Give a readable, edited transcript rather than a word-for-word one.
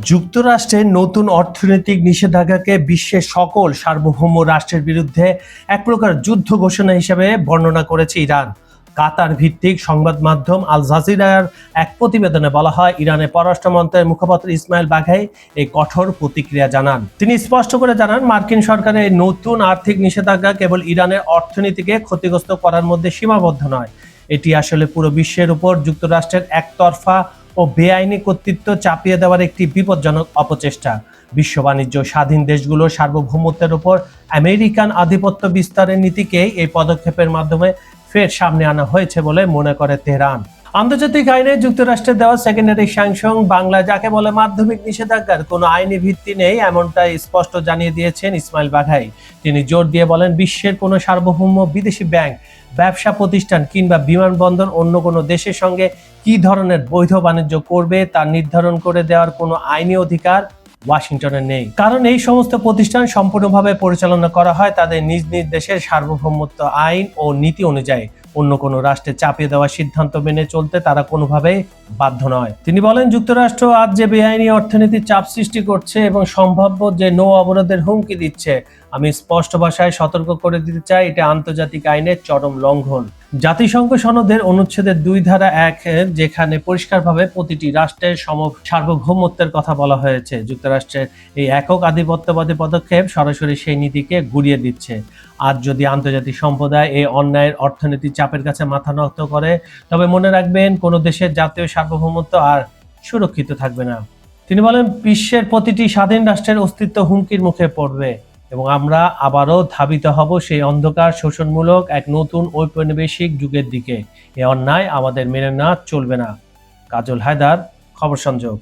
যুক্তরাষ্ট্রের নতুন অর্থনৈতিক নিষেধাজ্ঞাকে বিশ্বের সকল সার্বভৌম রাষ্ট্রের বিরুদ্ধে এক প্রকার যুদ্ধ ঘোষণা হিসেবে বর্ণনা করেছে ইরান। কাতার ভিত্তিক সংবাদ মাধ্যম আল জাজিরার এক প্রতিবেদনে বলা হয়, ইরানের পররাষ্ট্র মন্ত্রণালয়ের মুখপাত্র ইসমাইল বাঘাই এই কঠোর প্রতিক্রিয়া জানান। তিনি স্পষ্ট করে জানান, মার্কিন সরকারের এই নতুন আর্থিক নিষেধাজ্ঞা কেবল ইরানের অর্থনীতিকে ক্ষতিগ্রস্ত করার মধ্যে সীমাবদ্ধ নয়, এটি আসলে পুরো বিশ্বের উপর যুক্তরাষ্ট্রের একতরফা ও বেআইনি কর্তৃত্ব চাপিয়ে দেওয়ার একটি বিপজ্জনক অপচেষ্টা। বিশ্ব বাণিজ্য স্বাধীন দেশগুলোর সার্বভৌমত্বের উপর আমেরিকান আধিপত্য বিস্তারের নীতিকেই এই পদক্ষেপের মাধ্যমে ফের সামনে আনা হয়েছে বলে মনে করে তেহরান। আন্তর্জাতিক আইনে যুক্তরাষ্ট্রের দেওয়া সেকেন্ডারি স্যাংশন বাংলা যাকে বলে মাধ্যমিক নিষেধাজ্ঞার কোনো আইনি ভিত্তি নেই, এমনটাই স্পষ্ট জানিয়ে দিয়েছেন ইসমাইল বাঘাই। তিনি জোর দিয়ে বলেন, বিশ্বের কোনো সার্বভৌম বিদেশি ব্যাংক, ব্যবসা প্রতিষ্ঠান কিংবা বিমানবন্দর অন্য কোনো দেশের সঙ্গে কি ধরনের বৈধ বাণিজ্য করবে তা নির্ধারণ করে দেওয়ার কোনো আইনি অধিকার ওয়াশিংটনের নেই। কারণ এই সমস্ত প্রতিষ্ঠান সম্পূর্ণভাবে পরিচালনা করা হয় তাদের নিজ নিজ দেশের সার্বভৌমত্ব আইন ও নীতি অনুযায়ী। অন্য কোনো রাষ্ট্রে চাপিয়ে দেওয়ার সিদ্ধান্ত মেনে চলতে তারা কোনোভাবেই বাধ্য নয়। তিনি বলেন, যুক্তরাষ্ট্র আজ যে বেআইনি অর্থনীতির চাপ সৃষ্টি করছে এবং সম্ভাব্য যে নৌ অবরোধের হুমকি দিচ্ছে, আমি স্পষ্ট ভাষায় সতর্ক করে দিতে চাই, এটা আন্তর্জাতিক আইনের চরম লঙ্ঘন। জাতিসংঘ সনদের অনুচ্ছেদের 2 ধারা 1, যেখানে পরিষ্কারভাবে প্রতিটি রাষ্ট্রের সার্বভৌমত্বের কথা বলা হয়েছে, যুক্তরাষ্ট্রের এই একক আধিপত্যবাদী পদক্ষেপ সরাসরি সেই নীতিকে গুড়িয়ে দিচ্ছে। আজ যদি আন্তর্জাতিক সম্প্রদায় এই অন্যায়ের অর্থনৈতিক চাপের কাছে মাথা নত করে, তবে মনে রাখবেন, কোনো দেশের জাতীয় সার্বভৌমত্ব আর সুরক্ষিত থাকবে না। তিনি বলেন, বিশ্বের প্রতিটি স্বাধীন রাষ্ট্রের অস্তিত্ব হুমকির মুখে পড়বে এবং আমরা আবারও ধাবিত হব সেই অন্ধকার শোষণমূলক এক নতুন ঔপনিবেশিক যুগের দিকে। এ অন্যায় আমাদের মেনে নেওয়া চলবে না। কাজল হায়দার, খবর সংযোগ।